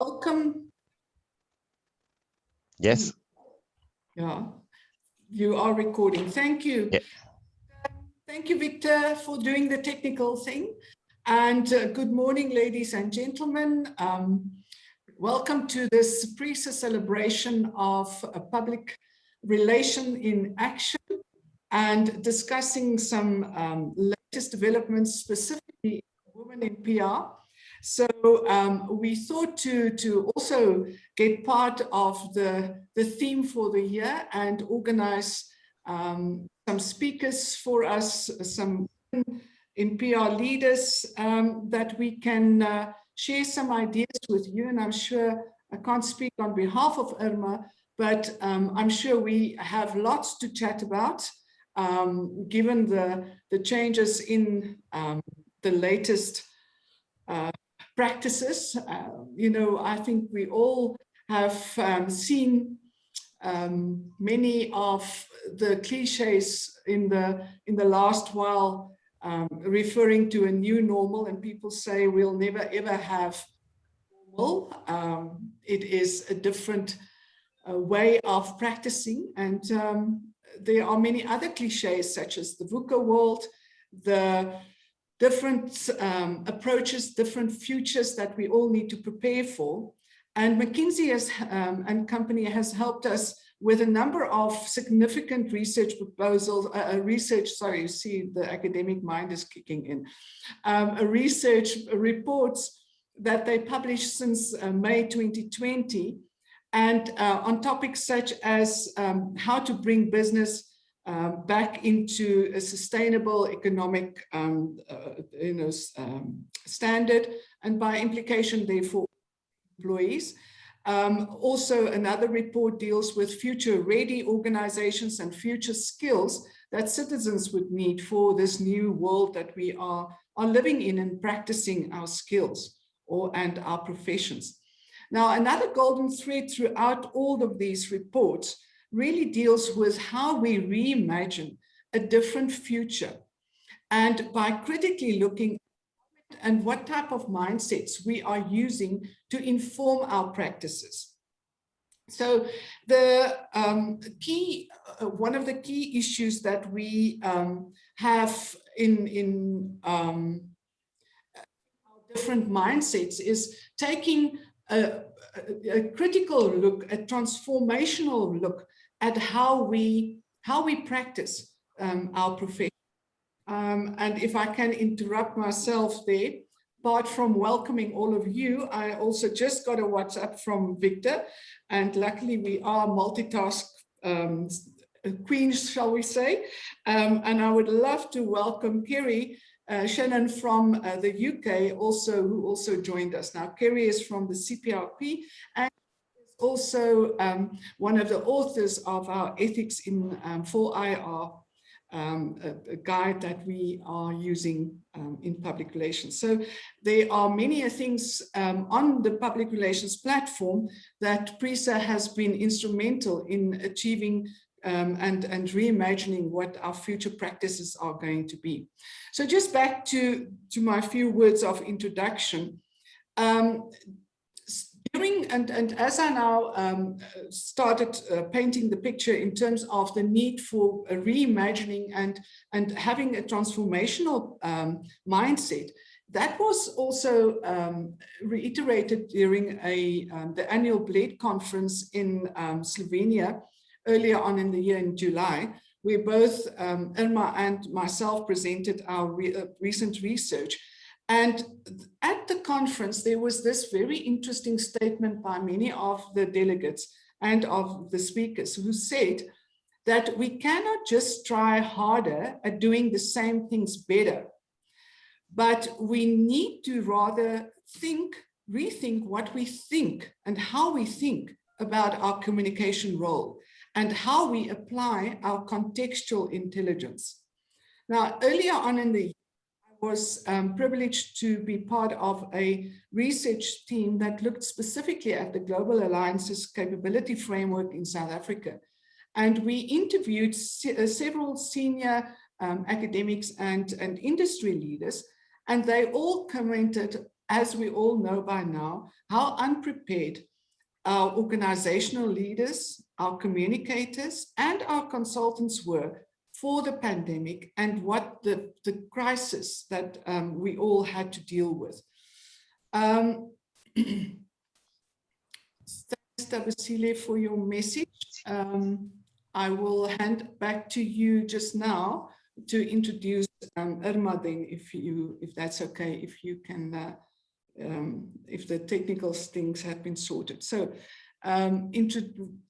Welcome. Yes. Yeah, you are recording. Thank you. Yeah. Thank you, Victor, for doing the technical thing. And good morning, ladies and gentlemen. Welcome to this PRISA celebration of public relation in action and discussing some latest developments, specifically women in PR. So we thought to also get part of the theme for the year and organize some speakers for us, some in PR leaders that we can share some ideas with you. And I'm sure I can't speak on behalf of Irma, but I'm sure we have lots to chat about given the changes in the latest practices. You know, I think we all have seen many of the cliches in the last while referring to a new normal, and people say we'll never ever have normal. It is a different way of practicing, and there are many other cliches such as the VUCA world, the different approaches, different futures that we all need to prepare for. And McKinsey and company has helped us with a number of significant research proposals, you see the academic mind is kicking in, research reports that they published since May 2020, and on topics such as how to bring business back into a sustainable economic standard, and by implication, therefore, employees. Also, another report deals with future-ready organizations and future skills that citizens would need for this new world that we are living in and practicing our skills and our professions. Now, another golden thread throughout all of these reports really deals with how we reimagine a different future, and by critically looking and what type of mindsets we are using to inform our practices. So the one of the key issues that we have in our different mindsets is taking a critical look, a transformational look at how we practice our profession. And if I can interrupt myself there, apart from welcoming all of you, I also just got a WhatsApp from Victor, and luckily we are multitask queens, shall we say, and I would love to welcome Kerry Shannon from the UK, who also joined us. Now, Kerry is from the CPRP and is also one of the authors of our Ethics in for IR a guide that we are using in public relations. So there are many things on the public relations platform that PRISA has been instrumental in achieving and reimagining what our future practices are going to be. So just back to my few words of introduction. As I now started painting the picture in terms of the need for a reimagining and having a transformational mindset, that was also reiterated during the annual Bled conference in Slovenia earlier on in the year in July, where both Irma and myself presented our recent research. And at the conference, there was this very interesting statement by many of the delegates and of the speakers who said that we cannot just try harder at doing the same things better, but we need to rather rethink what we think and how we think about our communication role and how we apply our contextual intelligence. Now, earlier on in the year, was privileged to be part of a research team that looked specifically at the Global Alliances Capability Framework in South Africa. And we interviewed several senior academics and industry leaders, and they all commented as we all know by now, how unprepared our organizational leaders, our communicators, and our consultants were for the pandemic and what the crisis that we all had to deal with. Thanks, Thabisile, for your message. I will hand back to you just now to introduce Irma then, if that's okay, if you can, if the technical things have been sorted. So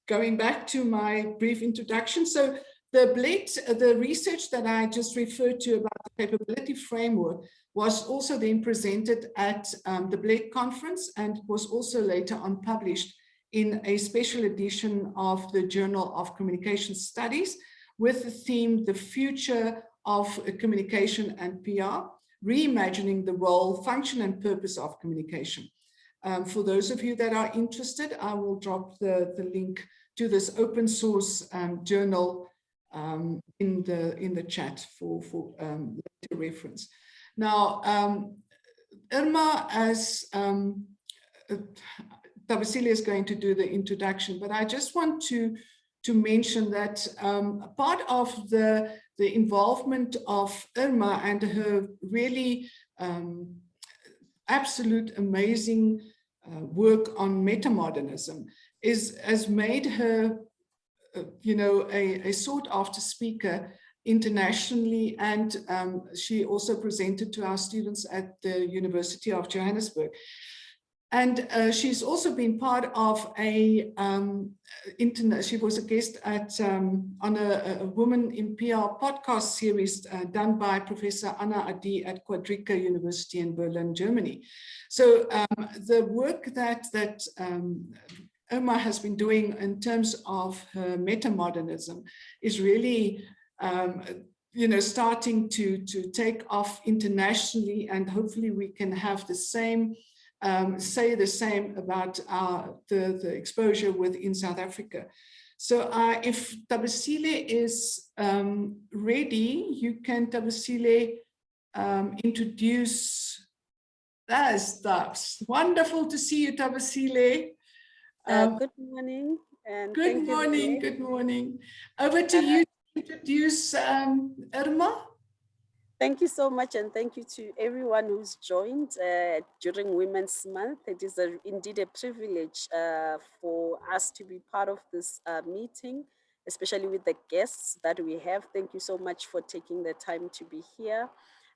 going back to my brief introduction. So the research that I just referred to about the capability framework was also then presented at the Bled conference and was also later on published in a special edition of the Journal of Communication Studies with the theme, The Future of Communication and PR, Reimagining the Role, Function and Purpose of Communication. For those of you that are interested, I will drop the link to this open source journal in the chat for later reference. Now, Irma, as Thabisile is going to do the introduction, but I just want to mention that part of the involvement of Irma and her really absolute amazing work on metamodernism has made her a sought after speaker internationally, and she also presented to our students at the University of Johannesburg. And she's also been part of she was a guest at on a Woman in PR podcast series done by Professor Anna Adi at Quadriga University in Berlin, Germany. So the work that Irma has been doing in terms of her metamodernism is really starting to take off internationally, and hopefully we can have the same say the same about the exposure within South Africa. So if Thabisile is ready, you can, Thabisile, introduce us. That's wonderful to see you, Thabisile. Good morning. And good morning, good morning. Over to you to introduce Irma. Thank you so much, and thank you to everyone who's joined during Women's Month. It is indeed a privilege for us to be part of this meeting, especially with the guests that we have. Thank you so much for taking the time to be here.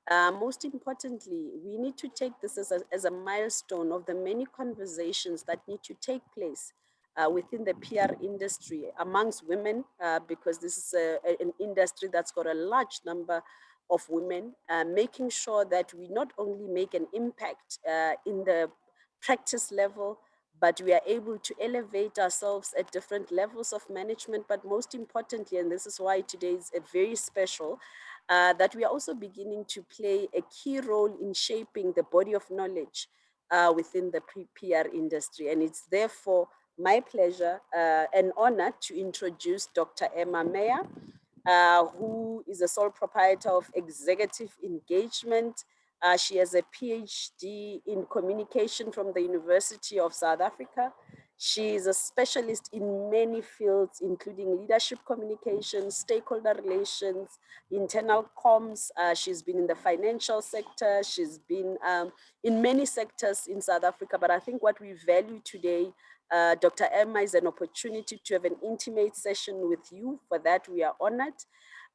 Most importantly, we need to take this as a milestone of the many conversations that need to take place within the PR industry amongst women, because this is an industry that's got a large number of women, making sure that we not only make an impact in the practice level, but we are able to elevate ourselves at different levels of management. But most importantly, and this is why today is very special, that we are also beginning to play a key role in shaping the body of knowledge within the PR industry. And it's therefore my pleasure and honor to introduce Dr. Irma Meyer, who is a sole proprietor of executive engagement. She has a PhD in communication from the University of South Africa. She is a specialist in many fields, including leadership communication, stakeholder relations, internal comms. She's been in the financial sector. She's been in many sectors in South Africa. But I think what we value today, Dr. Irma, is an opportunity to have an intimate session with you. For that, we are honored.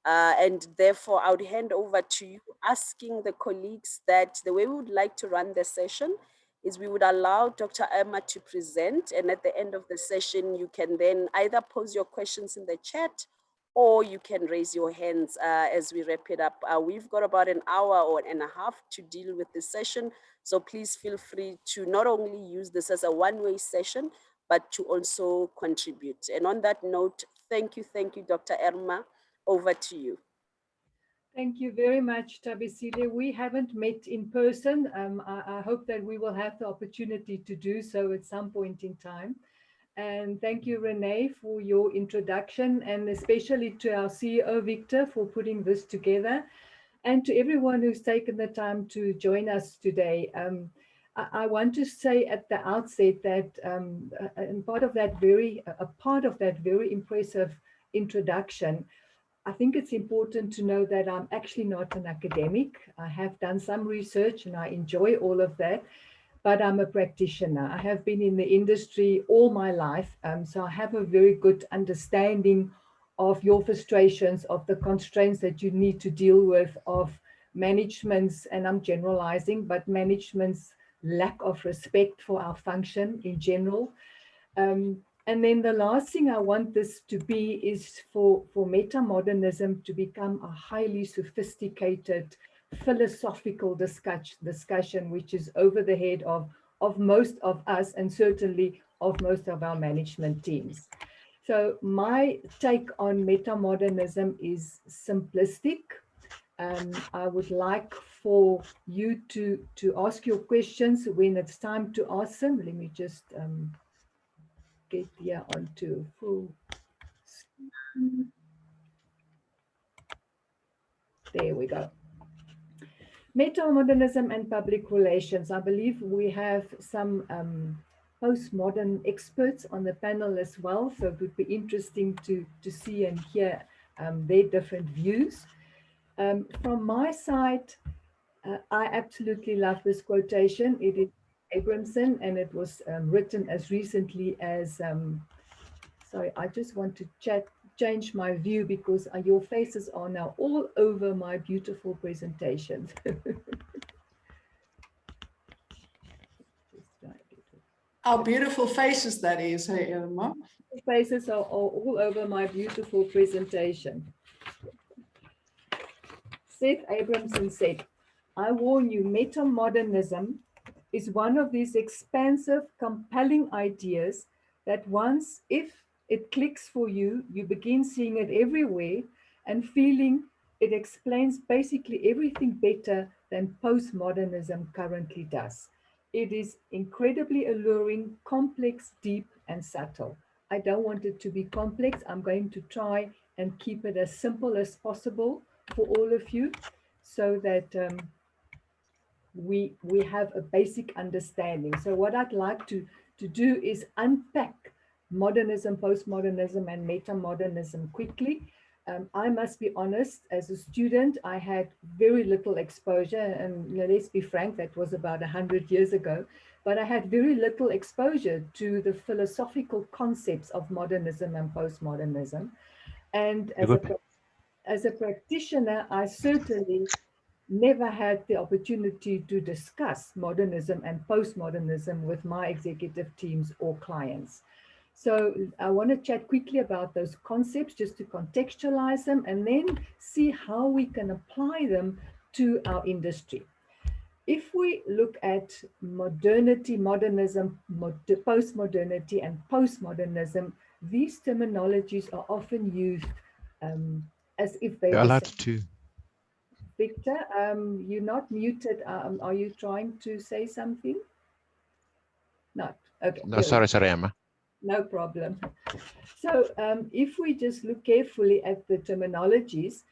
And therefore, I would hand over to you, asking the colleagues that the way we would like to run the session is we would allow Dr. Irma to present, and at the end of the session, you can then either pose your questions in the chat or you can raise your hands as we wrap it up. We've got about an hour and a half to deal with this session, so please feel free to not only use this as a one-way session, but to also contribute. And on that note, thank you, Dr. Irma. Over to you. Thank you very much, Thabisile. We haven't met in person. I hope that we will have the opportunity to do so at some point in time. And thank you, Rene, for your introduction, and especially to our CEO, Victor, for putting this together, and to everyone who's taken the time to join us today. I want to say at the outset that and a part of that very impressive introduction, I think it's important to know that I'm actually not an academic. I have done some research and I enjoy all of that, but I'm a practitioner. I have been in the industry all my life, so I have a very good understanding of your frustrations, of the constraints that you need to deal with, of management's, and I'm generalizing, but management's lack of respect for our function in general. And then the last thing I want this to be is for metamodernism to become a highly sophisticated philosophical discussion, which is over the head of most of us and certainly of most of our management teams. So my take on metamodernism is simplistic. I would like for you to ask your questions when it's time to ask them. Let me just get here onto full screen. There we go. Metamodernism and public relations. I believe we have some postmodern experts on the panel as well, so it would be interesting to see and hear their different views. From my side, I absolutely love this quotation. It is Abramson, and it was written as recently as, sorry, I just want to change my view because your faces are now all over my beautiful presentation. Our beautiful faces, that is, hey, Irma. Faces are all over my beautiful presentation. Seth Abramson said, I warn you, metamodernism is one of these expansive, compelling ideas that once, if it clicks for you, you begin seeing it everywhere and feeling it explains basically everything better than postmodernism currently does. It is incredibly alluring, complex, deep, and subtle. I don't want it to be complex. I'm going to try and keep it as simple as possible for all of you so that we have a basic understanding. So what I'd like to do is unpack modernism, postmodernism, and metamodernism quickly. I must be honest, as a student, I had very little exposure, and let's be frank, that was about 100 years ago, but I had very little exposure to the philosophical concepts of modernism and postmodernism. And as a practitioner, I certainly never had the opportunity to discuss modernism and postmodernism with my executive teams or clients. So I want to chat quickly about those concepts just to contextualize them and then see how we can apply them to our industry. If we look at modernity, modernism, postmodernity, and postmodernism, these terminologies are often used as if they are allowed to. Victor, you're not muted. Are you trying to say something? Not. Okay. No, sorry, Emma. No problem. So if we just look carefully at the terminologies,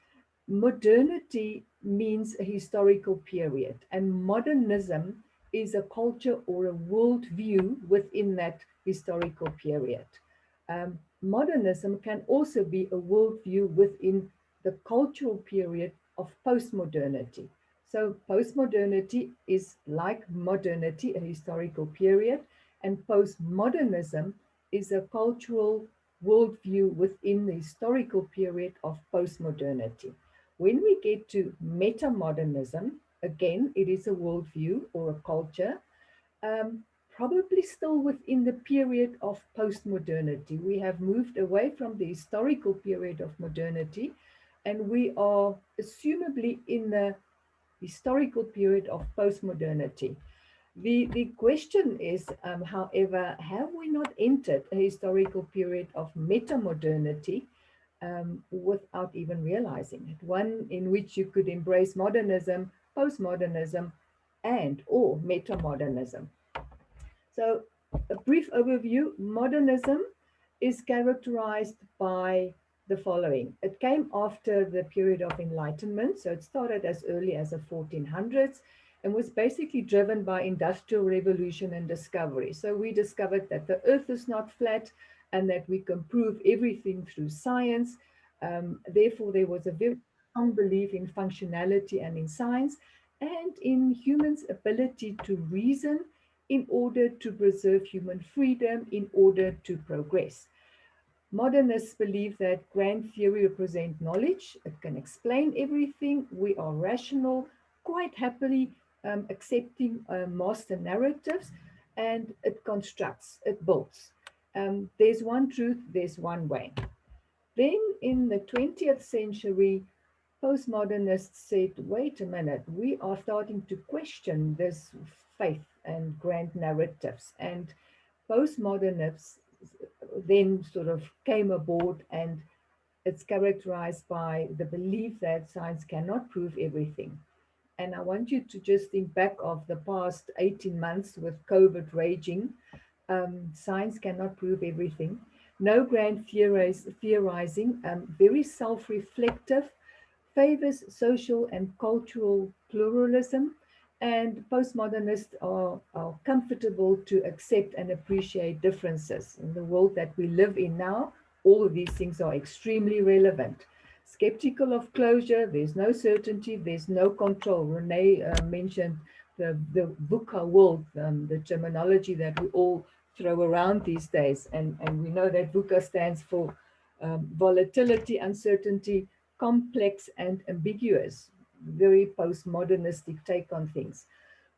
modernity means a historical period, and modernism is a culture or a worldview within that historical period. Modernism can also be a worldview within the cultural period of postmodernity. So postmodernity is like modernity, a historical period, and postmodernism is a cultural worldview within the historical period of postmodernity. When we get to metamodernism, again, it is a worldview or a culture, probably still within the period of postmodernity. We have moved away from the historical period of modernity, and we are assumably in the historical period of postmodernity. The question is, however, have we not entered a historical period of metamodernity without even realizing it? One in which you could embrace modernism, postmodernism, and or metamodernism. So a brief overview, modernism is characterized by the following. It came after the period of enlightenment, so it started as early as the 1400s, and was basically driven by industrial revolution and discovery. So we discovered that the earth is not flat and that we can prove everything through science. Therefore, there was a very strong belief in functionality and in science and in humans' ability to reason in order to preserve human freedom, in order to progress. Modernists believe that grand theory represents knowledge. It can explain everything. We are rational, quite happily accepting master narratives, and it constructs, it builds. There's one truth, there's one way. Then in the 20th century, postmodernists said, wait a minute, we are starting to question this faith and grand narratives. And postmodernists then sort of came aboard, and it's characterized by the belief that science cannot prove everything. And I want you to just think back of the past 18 months with COVID raging. Science cannot prove everything. No grand theorizing, very self-reflective, favors social and cultural pluralism, and postmodernists are comfortable to accept and appreciate differences. In the world that we live in now, all of these things are extremely relevant. Skeptical of closure, there's no certainty, there's no control. Rene mentioned the VUCA world, the terminology that we all throw around these days. And we know that VUCA stands for volatility, uncertainty, complex and ambiguous, very postmodernistic take on things.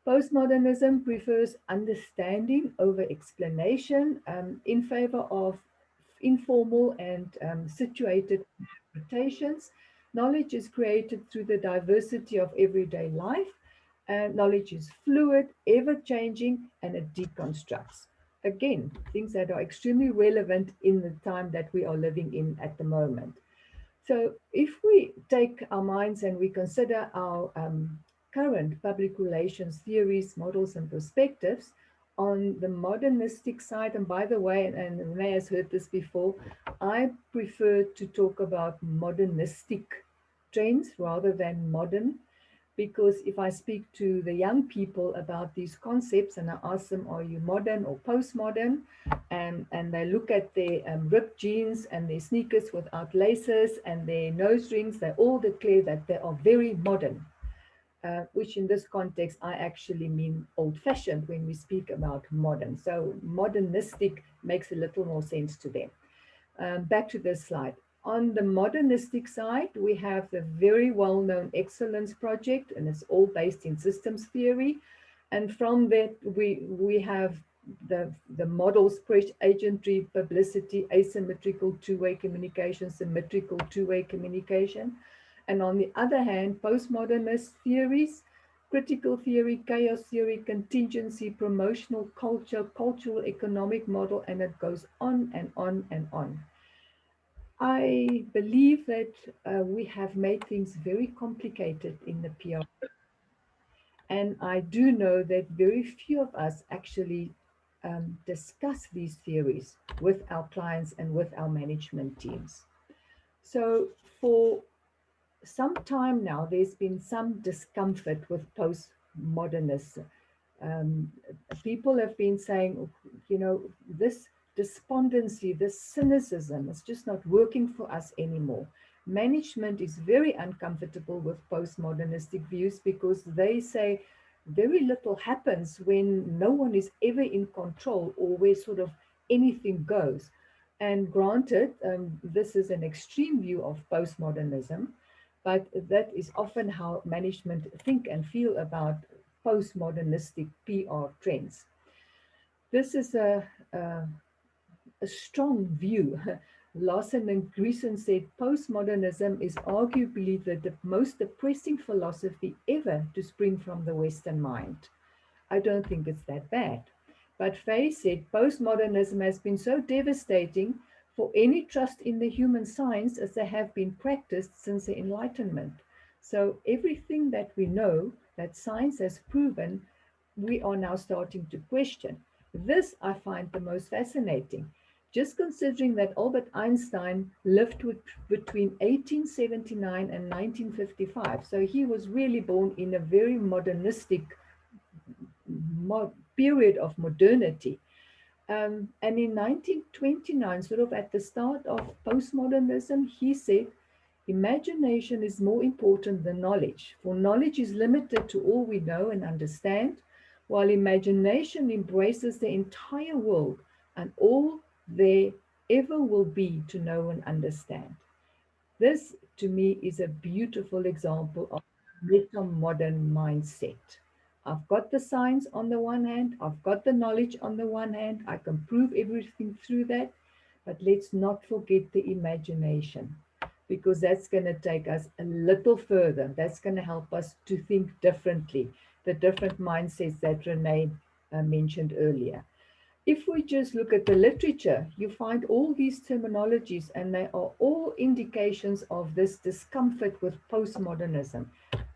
Postmodernism prefers understanding over explanation in favor of informal and situated interpretations. Knowledge is created through the diversity of everyday life. Knowledge is fluid, ever-changing, and it deconstructs. Again, things that are extremely relevant in the time that we are living in at the moment. So if we take our minds and we consider our current public relations theories, models, and perspectives on the modernistic side, and by the way, and Rene has heard this before, I prefer to talk about modernistic trends rather than modern, because if I speak to the young people about these concepts and I ask them, are you modern or postmodern? And they look at their ripped jeans and their sneakers without laces and their nose rings, they all declare that they are very modern, which in this context, I actually mean old-fashioned when we speak about modern. So modernistic makes a little more sense to them. Back to this slide. On the modernistic side, we have the very well-known Excellence Project, and it's all based in systems theory. And from that, we have the models, press, agentry, publicity, asymmetrical two-way communication, symmetrical two-way communication. And on the other hand, postmodernist theories, critical theory, chaos theory, contingency, promotional culture, cultural economic model, and it goes on and on and on. I believe that we have made things very complicated in the PR. And I do know that very few of us actually discuss these theories with our clients and with our management teams. So for some time now, there's been some discomfort with postmodernism. People have been saying, you know, this despondency, this cynicism is just not working for us anymore. Management is very uncomfortable with postmodernistic views because they say very little happens when no one is ever in control or where sort of anything goes. And granted, this is an extreme view of postmodernism, but that is often how management think and feel about postmodernistic PR trends. This is a strong view. Lawson and Greason said postmodernism is arguably the most depressing philosophy ever to spring from the Western mind. I don't think it's that bad. But Faye said postmodernism has been so devastating for any trust in the human science as they have been practiced since the Enlightenment. So everything that we know that science has proven, we are now starting to question. This I find the most fascinating. Just considering that Albert Einstein lived between 1879 and 1955. So he was really born in a very modernistic period of modernity. And in 1929, sort of at the start of postmodernism, he said, imagination is more important than knowledge, for knowledge is limited to all we know and understand, while imagination embraces the entire world and all there ever will be to know and understand. This, to me, is a beautiful example of meta-modern mindset. I've got the science on the one hand, I've got the knowledge on the one hand, I can prove everything through that, but let's not forget the imagination, because that's going to take us a little further. That's going to help us to think differently, the different mindsets that Renee mentioned earlier. If we just look at the literature, you find all these terminologies, and they are all indications of this discomfort with postmodernism,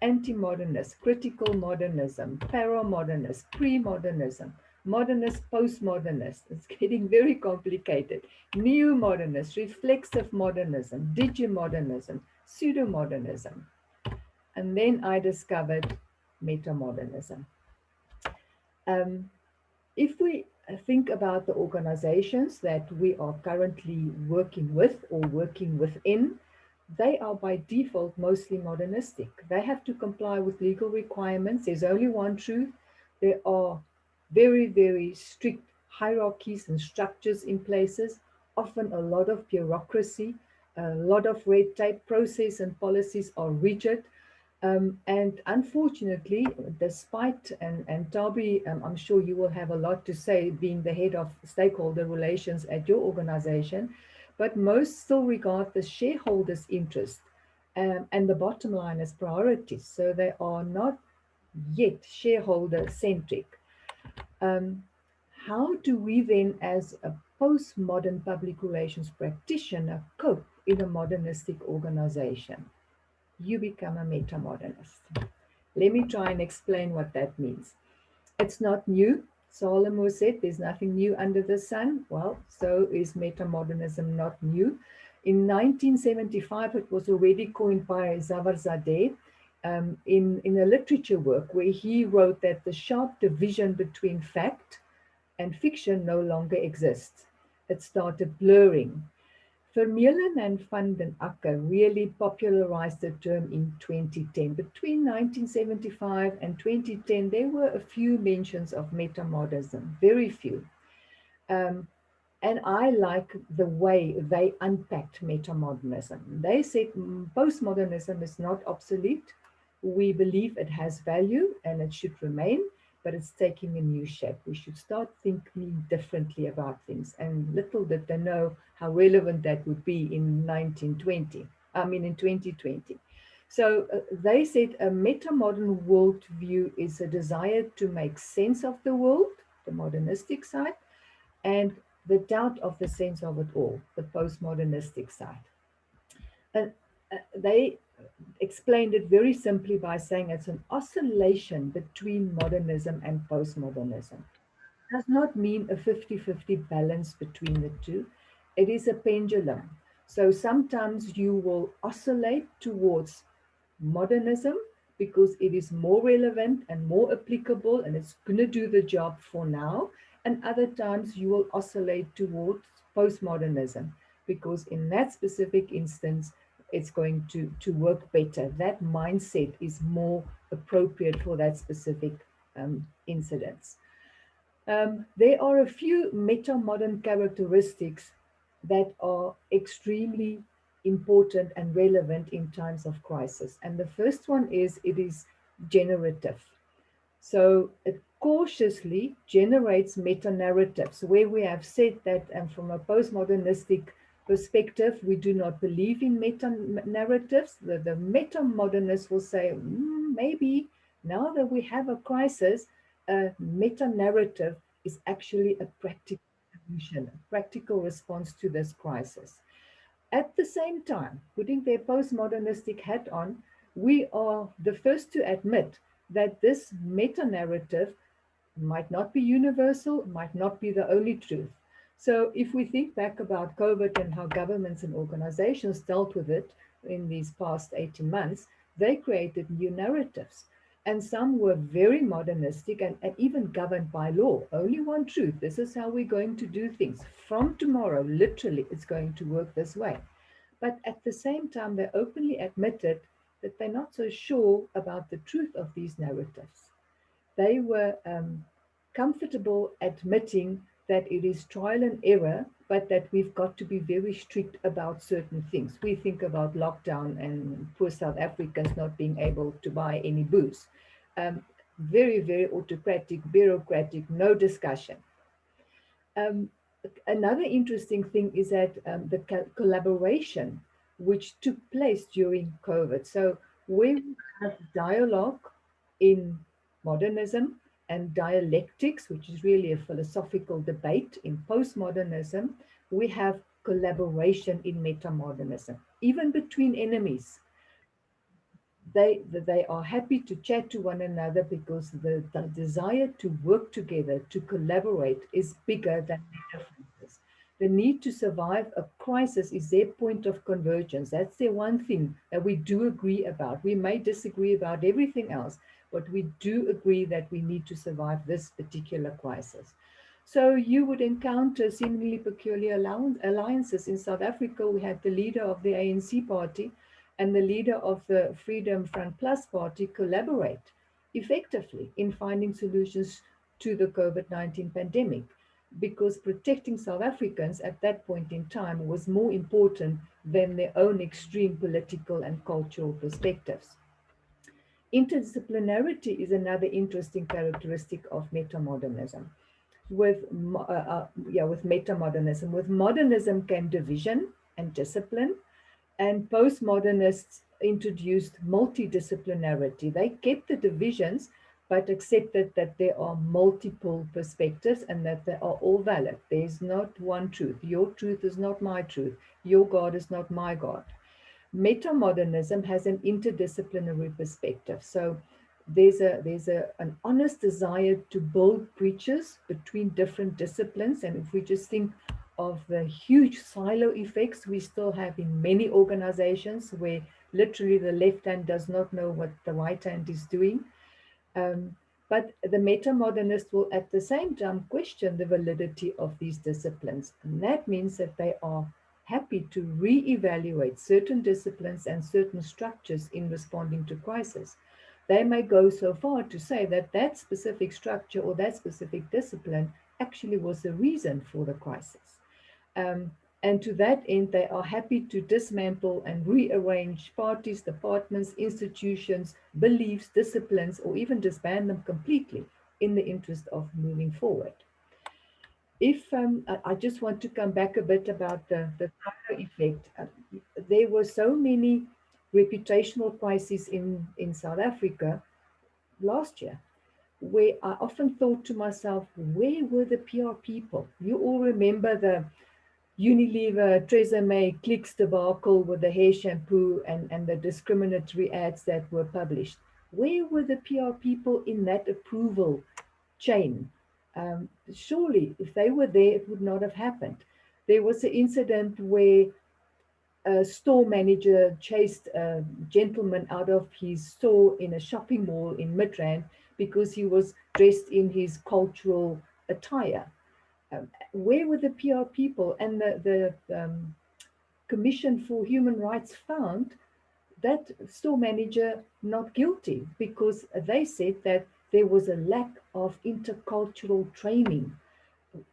anti-modernist, critical modernism, para-modernist, pre-modernism, modernist, postmodernist. It's getting very complicated. Neo-modernist, reflexive modernism, digimodernism, pseudo-modernism. And then I discovered meta-modernism. If we think about the organizations that we are currently working with or working within, they are by default mostly modernistic. They have to comply with legal requirements. There's only one truth. There are very, very strict hierarchies and structures in places, often a lot of bureaucracy, a lot of red tape. Process and policies are rigid. And unfortunately, despite, and Thabi, I'm sure you will have a lot to say being the head of stakeholder relations at your organization, but most still regard the shareholders' interest and the bottom line as priorities. So they are not yet shareholder centric. How do we then, as a postmodern public relations practitioner, cope in a modernistic organization? You become a meta-modernist. Let me try and explain what that means. It's not new. Solomon said there's nothing new under the sun. Well, so is meta-modernism not new. In 1975, it was already coined by Zavarzadeh in a literature work where he wrote that the sharp division between fact and fiction no longer exists. It started blurring. Vermeulen and Van den Akker really popularized the term in 2010. Between 1975 and 2010, there were a few mentions of metamodernism, very few. And I like the way they unpacked metamodernism. They said postmodernism is not obsolete. We believe it has value and it should remain, but it's taking a new shape. We should start thinking differently about things. And little did they know how relevant that would be in 2020. So they said a meta-modern worldview is a desire to make sense of the world, the modernistic side, and the doubt of the sense of it all, the postmodernistic side. And they explained it very simply by saying it's an oscillation between modernism and postmodernism. It does not mean a 50-50 balance between the two. It is a pendulum. So sometimes you will oscillate towards modernism because it is more relevant and more applicable and it's going to do the job for now. And other times you will oscillate towards postmodernism because in that specific instance, it's going to work better. That mindset is more appropriate for that specific incidents. There are a few meta-modern characteristics that are extremely important and relevant in times of crisis. And the first one is it is generative. So it cautiously generates meta-narratives where we have said that, and from a postmodernistic perspective, we do not believe in meta-narratives. The meta-modernists will say, maybe now that we have a crisis, a meta-narrative is actually a practical solution, a practical response to this crisis. At the same time, putting their postmodernistic hat on, we are the first to admit that this meta-narrative might not be universal, might not be the only truth. So if we think back about COVID and how governments and organizations dealt with it in these past 18 months, they created new narratives. And some were very modernistic and even governed by law. Only one truth. This is how we're going to do things. From tomorrow, literally, it's going to work this way. But at the same time, they openly admitted that they're not so sure about the truth of these narratives. They were comfortable admitting that it is trial and error, but that we've got to be very strict about certain things. We think about lockdown and poor South Africans not being able to buy any booze. Very, very autocratic, bureaucratic, no discussion. Um, Another interesting thing is that the collaboration which took place during COVID. So we have dialogue in modernism and dialectics, which is really a philosophical debate in postmodernism. We have collaboration in metamodernism, even between enemies. They are happy to chat to one another because the desire to work together, to collaborate, is bigger than the differences. The need to survive a crisis is their point of convergence. That's their one thing that we do agree about. We may disagree about everything else, but we do agree that we need to survive this particular crisis. So you would encounter seemingly peculiar alliances. In South Africa, we had the leader of the ANC party and the leader of the Freedom Front Plus party collaborate effectively in finding solutions to the COVID-19 pandemic, because protecting South Africans at that point in time was more important than their own extreme political and cultural perspectives. Interdisciplinarity is another interesting characteristic of metamodernism. With metamodernism, with modernism came division and discipline, and postmodernists introduced multidisciplinarity. They kept the divisions, but accepted that there are multiple perspectives and that they are all valid. There's not one truth. Your truth is not my truth. Your God is not my God. Metamodernism has an interdisciplinary perspective. So an honest desire to build bridges between different disciplines. And if we just think of the huge silo effects we still have in many organizations, where literally the left hand does not know what the right hand is doing. But the metamodernist will at the same time question the validity of these disciplines. And that means that they are happy to re-evaluate certain disciplines and certain structures in responding to crisis. They may go so far to say that that specific structure or that specific discipline actually was the reason for the crisis. And to that end, they are happy to dismantle and rearrange parties, departments, institutions, beliefs, disciplines, or even disband them completely in the interest of moving forward. If I just want to come back a bit about the Thaco effect. There were so many reputational crises in South Africa last year, where I often thought to myself, where were the PR people? You all remember the Unilever, Tresemme, Clicks debacle with the hair shampoo and the discriminatory ads that were published. Where were the PR people in that approval chain? Surely, if they were there, it would not have happened. There was an incident where a store manager chased a gentleman out of his store in a shopping mall in Midrand because he was dressed in his cultural attire. Where were the PR people? And the Commission for Human Rights found that store manager not guilty because they said that there was a lack of intercultural training.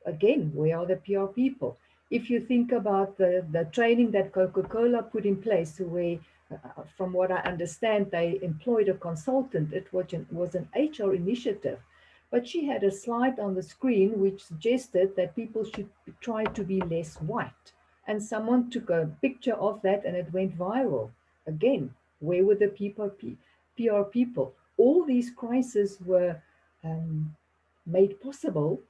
Again, where are the PR people? If you think about the training that Coca-Cola put in place, where, from what I understand, they employed a consultant, it was an HR initiative. But she had a slide on the screen which suggested that people should try to be less white. And someone took a picture of that and it went viral. Again, where were the PR people? All these crises were made possible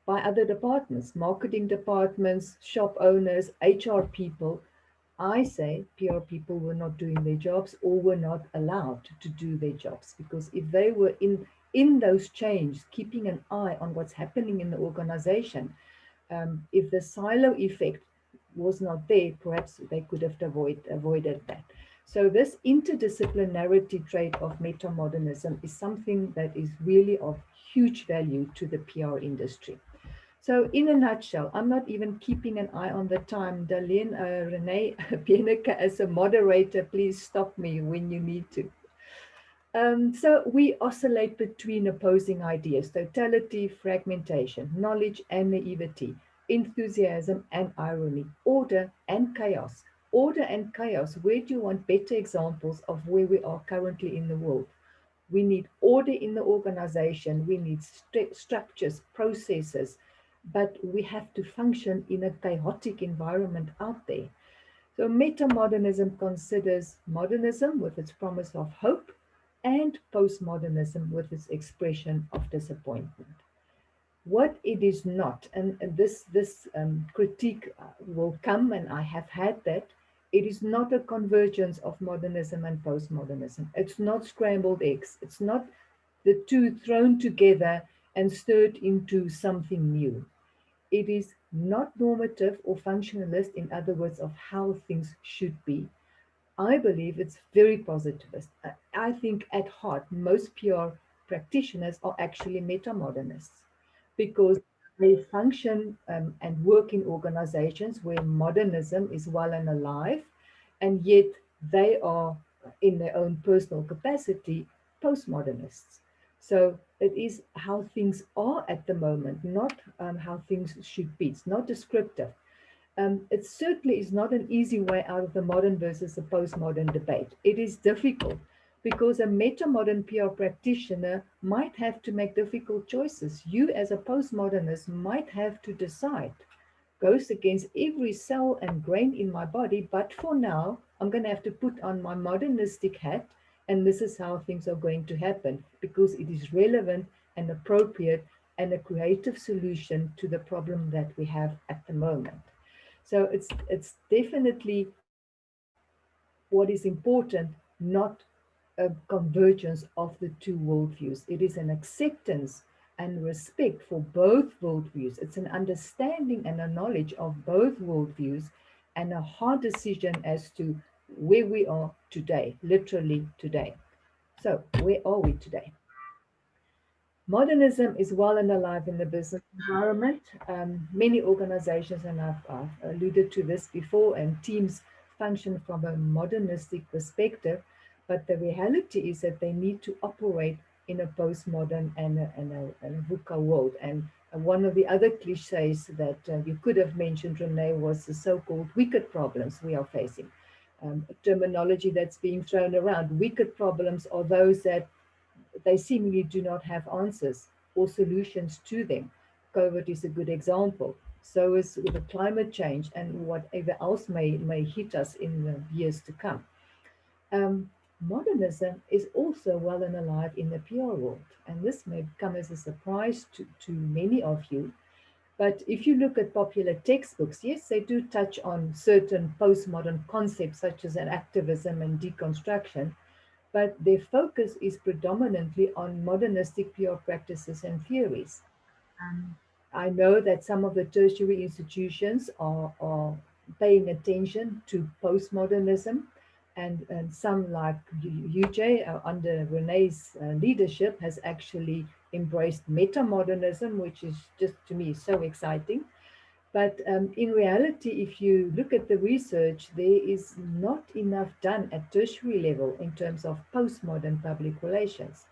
by other departments, marketing departments, shop owners, HR people. I say PR people were not doing their jobs or were not allowed to do their jobs, because if they were in those chains, keeping an eye on what's happening in the organization, If the silo effect was not there, perhaps they could have avoided that. So this interdisciplinarity trait of metamodernism is something that is really of huge value to the PR industry. So in a nutshell, I'm not even keeping an eye on the time. Dalien Rene Benecke, as a moderator, please stop me when you need to. So we oscillate between opposing ideas: totality, fragmentation, knowledge and naivety, enthusiasm and irony, order and chaos. Order and chaos, where do you want better examples of where we are currently in the world? We need order in the organization, we need structures, processes, but we have to function in a chaotic environment out there. So metamodernism considers modernism with its promise of hope and postmodernism with its expression of disappointment. What it is not, and this critique will come, and I have had that, it is not a convergence of modernism and postmodernism. It's not scrambled eggs. It's not the two thrown together and stirred into something new. It is not normative or functionalist, in other words, of how things should be. I believe it's very positivist. I think at heart, most PR practitioners are actually metamodernists because they function and work in organizations where modernism is well and alive, and yet they are, in their own personal capacity, postmodernists. So it is how things are at the moment, not how things should be. It's not descriptive. It certainly is not an easy way out of the modern versus the postmodern debate. It is difficult because a meta-modern PR practitioner might have to make difficult choices. You, as a postmodernist, might have to decide. Goes against every cell and grain in my body, but for now, I'm going to have to put on my modernistic hat, and this is how things are going to happen because it is relevant and appropriate and a creative solution to the problem that we have at the moment. So it's definitely what is important, not a convergence of the two worldviews. It is an acceptance and respect for both worldviews. It's an understanding and a knowledge of both worldviews and a hard decision as to where we are today, literally today. So where are we today? Modernism is well and alive in the business environment. Many organizations, and I've alluded to this before, and teams function from a modernistic perspective, but the reality is that they need to operate in a postmodern and a VUCA world. And one of the other cliches that you could have mentioned, Renee, was the so-called wicked problems we are facing. A terminology that's being thrown around. Wicked problems are those that they seemingly do not have answers or solutions to them. COVID is a good example. So is the climate change and whatever else may hit us in the years to come. Modernism is also well and alive in the PR world, and this may come as a surprise to many of you. But if you look at popular textbooks, yes, they do touch on certain postmodern concepts such as an activism and deconstruction, but their focus is predominantly on modernistic PR practices and theories. I know that some of the tertiary institutions are paying attention to postmodernism, and some like UJ under Renee's leadership has actually embraced metamodernism, which is just to me so exciting. But in reality, if you look at the research, there is not enough done at tertiary level in terms of postmodern public relations.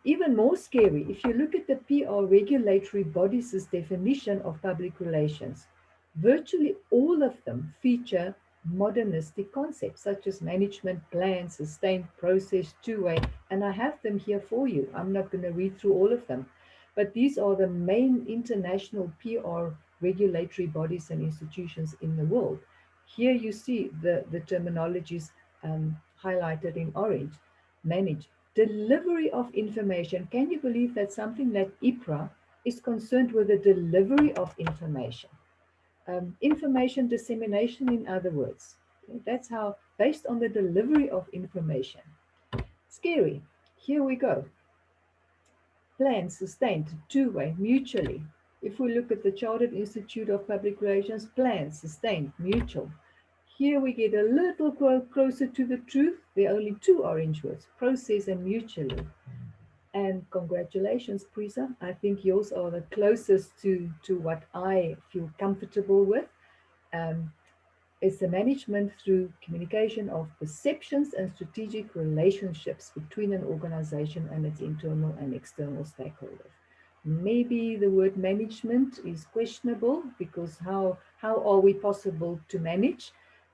Even more scary, if you look at the PR regulatory bodies' definition of public relations, virtually all of them feature modernistic concepts such as management plan, sustained process, two-way, and I have them here for you. I'm not going to read through all of them, but these are the main international PR regulatory bodies and institutions in the world. Here you see the terminologies highlighted in orange. Manage. Delivery of information. Can you believe that something like IPRA is concerned with the delivery of information? Information dissemination, in other words. That's how, based on the delivery of information. Scary. Here we go. Plan, sustained, two-way, mutually. If we look at the Chartered Institute of Public Relations, planned, sustained, mutual. Here we get a little closer to the truth. There are only two orange words, process and mutually. And congratulations, PRISA. I think yours are the closest to what I feel comfortable with. Um, it's the management through communication of perceptions and strategic relationships between an organization and its internal and external stakeholders. Maybe the word management is questionable because how are we possible to manage?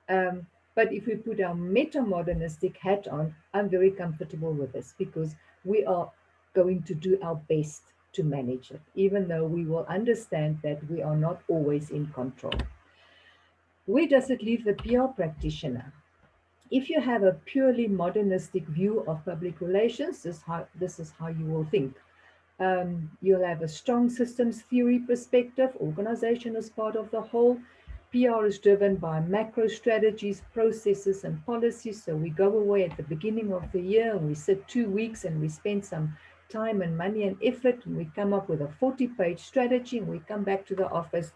Um, but if we put our meta-modernistic hat on, I'm very comfortable with this because we are going to do our best to manage it, even though we will understand that we are not always in control. Where does it leave the PR practitioner? If you have a purely modernistic view of public relations, this is how you will think. You'll have a strong systems theory perspective, organization as part of the whole. PR is driven by macro strategies, processes, and policies. So we go away at the beginning of the year and we sit 2 weeks and we spend some time and money and effort and we come up with a 40-page strategy and we come back to the office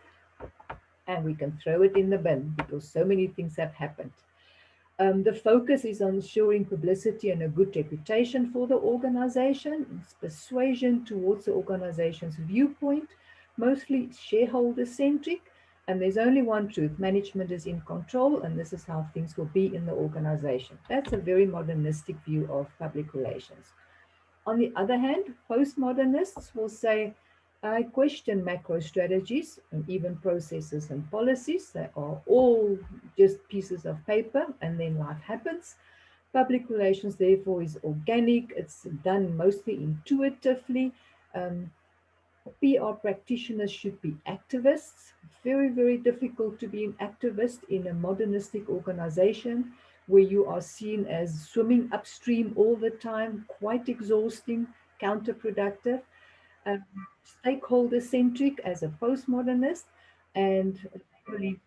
and we can throw it in the bin because so many things have happened. The focus is on ensuring publicity and a good reputation for the organization. It's persuasion towards the organization's viewpoint, mostly shareholder-centric. And there's only one truth, management is in control, and this is how things will be in the organization. That's a very modernistic view of public relations. On the other hand, postmodernists will say, I question macro strategies and even processes and policies. They are all just pieces of paper and then life happens. Public relations, therefore, is organic. It's done mostly intuitively. PR practitioners should be activists. Very, very difficult to be an activist in a modernistic organization where you are seen as swimming upstream all the time, quite exhausting, counterproductive, um, stakeholder-centric as a postmodernist, and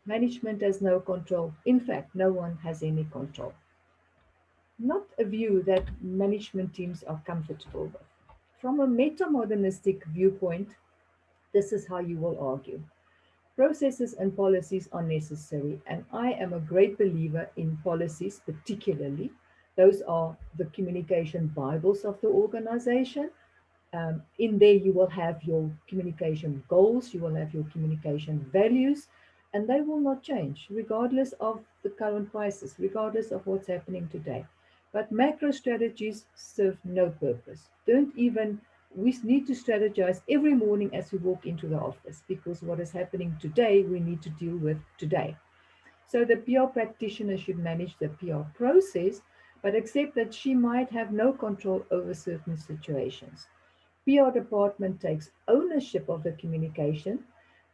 management has no control. In fact, no one has any control. Not a view that management teams are comfortable with. From a meta-modernistic viewpoint, this is how you will argue. Processes and policies are necessary, and I am a great believer in policies, particularly. Those are the communication Bibles of the organization. In there, you will have your communication goals, you will have your communication values, and they will not change regardless of the current crisis, regardless of what's happening today. But macro strategies serve no purpose. Don't even, we need to strategize every morning as we walk into the office because what is happening today, we need to deal with today. So the PR practitioner should manage the PR process, but accept that she might have no control over certain situations. PR department takes ownership of the communication,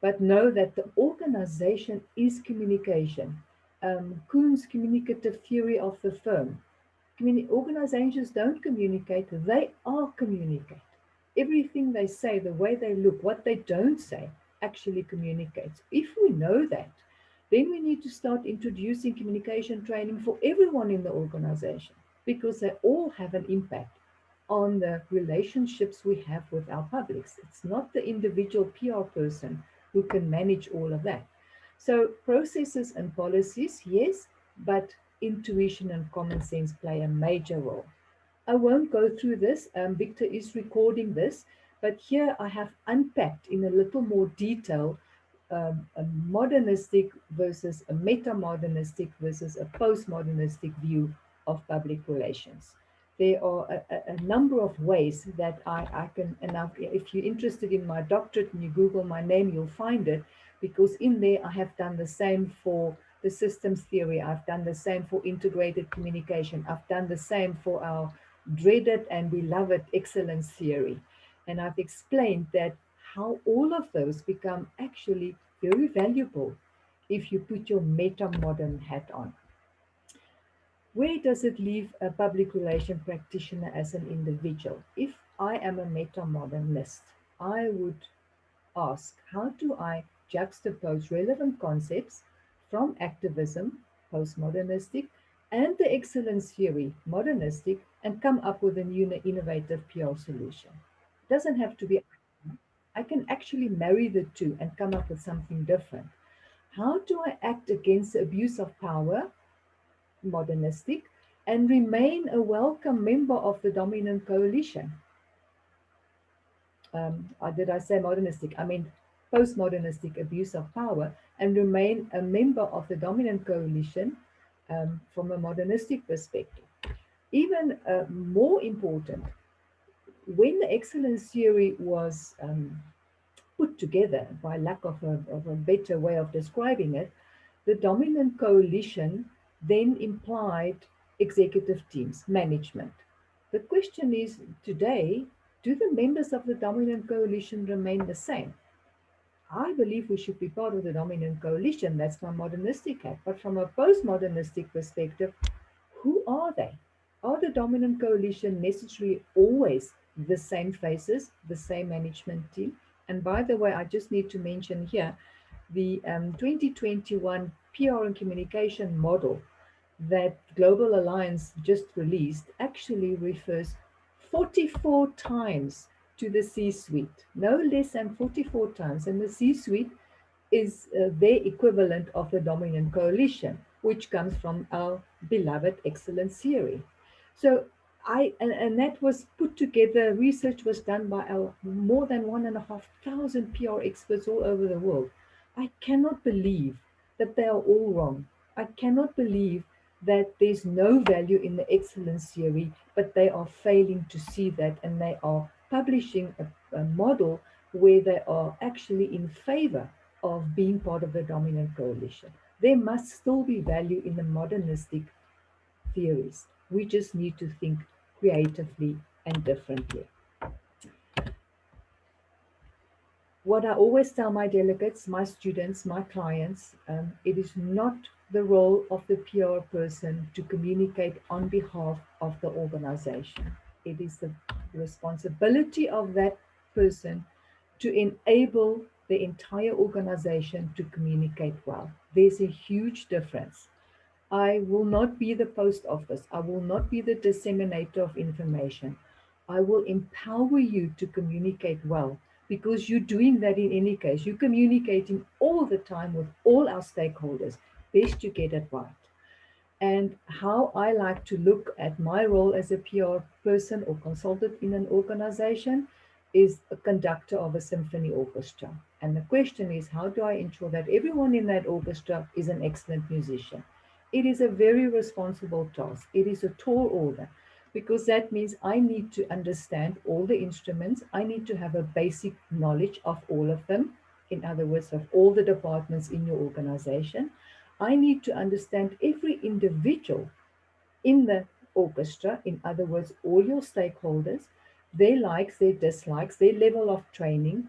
but know that the organization is communication. Kuhn's communicative theory of the firm. Organizations don't communicate, they are communicate. Everything they say, the way they look, what they don't say, actually communicates. If we know that, then we need to start introducing communication training for everyone in the organization because they all have an impact on the relationships we have with our publics. It's not the individual PR person who can manage all of that. So processes and policies, yes, but intuition and common sense play a major role. I won't go through this. Victor is recording this, but here I have unpacked in a little more detail a modernistic versus a meta-modernistic versus a postmodernistic view of public relations. There are a number of ways that I can, and if you're interested in my doctorate and you Google my name, you'll find it, because in there I have done the same for the systems theory, I've done the same for integrated communication, I've done the same for our dreaded and beloved excellence theory. And I've explained that how all of those become actually very valuable if you put your meta-modern hat on. Where does it leave a public relation practitioner as an individual? If I am a meta-modernist, I would ask, how do I juxtapose relevant concepts from activism, postmodernistic, and the excellence theory, modernistic, and come up with a new innovative PR solution? It doesn't have to be I can actually marry the two and come up with something different. How do I act against the abuse of power, modernistic, and remain a welcome member of the dominant coalition? Did I say modernistic? I mean postmodernistic abuse of power, and remain a member of the dominant coalition from a modernistic perspective. Even more important, when the excellence theory was put together, by lack of a better way of describing it, the dominant coalition then implied executive teams, management. The question is today, do the members of the dominant coalition remain the same? I believe we should be part of the dominant coalition. That's my modernistic hat. But from a postmodernistic perspective, who are they? Are the dominant coalition necessarily always the same faces, the same management team? And by the way, I just need to mention here the 2021 PR and communication model that Global Alliance just released actually refers 44 times to the C-suite, no less than 44 times. And the C-suite is their equivalent of the dominant coalition, which comes from our beloved excellence theory. So and that was put together, research was done by our more than 1,500 PR experts all over the world. I cannot believe that they are all wrong. I cannot believe that there's no value in the excellence theory, but they are failing to see that, and they are publishing a model where they are actually in favor of being part of the dominant coalition. There must still be value in the modernistic theories. We just need to think creatively and differently. What I always tell my delegates, my students, my clients, it is not the role of the PR person to communicate on behalf of the organization. It is the responsibility of that person to enable the entire organization to communicate well. There's a huge difference. I will not be the post office. I will not be the disseminator of information. I will empower you to communicate well, because you're doing that in any case. You're communicating all the time with all our stakeholders. Best you get it right. And how I like to look at my role as a PR person or consultant in an organization is a conductor of a symphony orchestra. And the question is, how do I ensure that everyone in that orchestra is an excellent musician? It is a very responsible task. It is a tall order, because that means I need to understand all the instruments. I need to have a basic knowledge of all of them. In other words, of all the departments in your organization. I need to understand every individual in the orchestra, in other words, all your stakeholders, their likes, their dislikes, their level of training,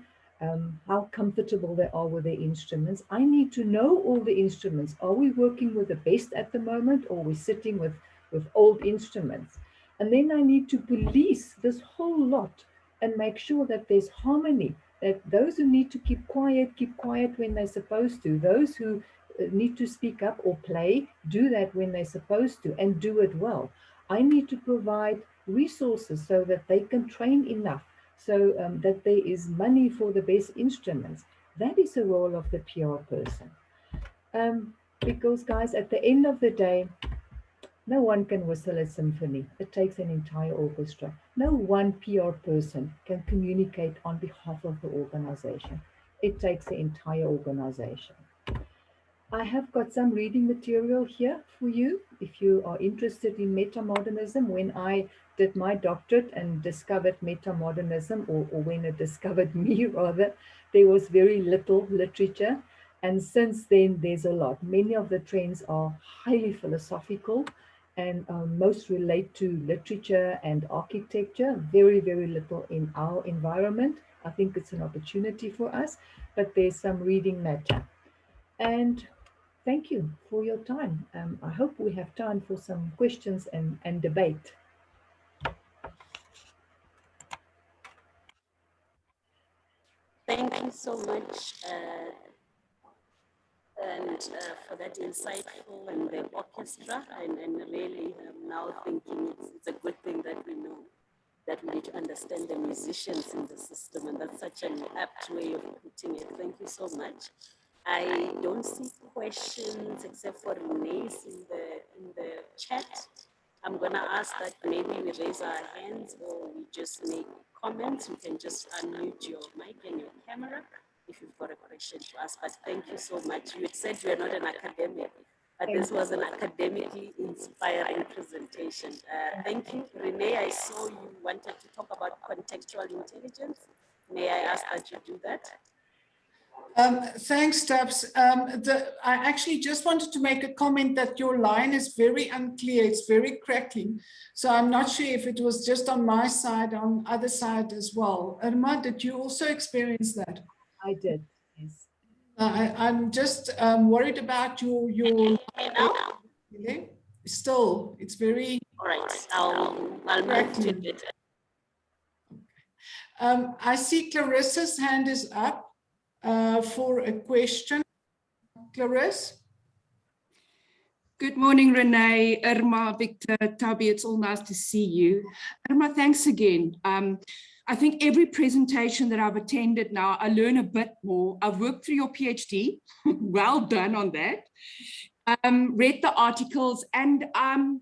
how comfortable they are with their instruments. I need to know all the instruments. Are we working with the best at the moment, or are we sitting with old instruments? And then I need to police this whole lot and make sure that there's harmony, that those who need to keep quiet when they're supposed to. Those who need to speak up or play, do that when they're supposed to, and do it well. I need to provide resources so that they can train enough, so that there is money for the best instruments. That is the role of the PR person. Because guys, at the end of the day, no one can whistle a symphony. It takes an entire orchestra. No one PR person can communicate on behalf of the organization. It takes the entire organization. I have got some reading material here for you if you are interested in metamodernism. When I did my doctorate and discovered metamodernism, or when it discovered me rather, there was very little literature. And since then, there's a lot. Many of the trends are highly philosophical, and most relate to literature and architecture. Very, very little in our environment. I think it's an opportunity for us, but there's some reading matter. And thank you for your time. I hope we have time for some questions and debate. Thank you so much, for that insightful and the orchestra. And really, I'm now thinking it's a good thing that we know that we need to understand the musicians in the system, and that's such an apt way of putting it. Thank you so much. I don't see questions except for Renee's in the chat. I'm gonna ask that maybe we raise our hands or we just make comments. You can just unmute your mic and your camera if you've got a question to ask. But thank you so much. You had said you are not an academic, but this was an academically inspiring presentation. Thank you. Renee, I saw you wanted to talk about contextual intelligence. May I ask that you do that? Thanks, Tabs. I actually just wanted to make a comment that your line is very unclear. It's very crackling. So I'm not sure if it was just on my side, on other side as well. Irma, did you also experience that? I did, yes. I'm just worried about your still, it's very. All right, I'll move to it. I see Clarissa's hand is up for a question. Clarissa? Good morning, Renee, Irma, Victor, Tabi, it's all nice to see you. Irma, thanks again. I think every presentation that I've attended now, I learn a bit more. I've worked through your PhD, well done on that. Read the articles, and I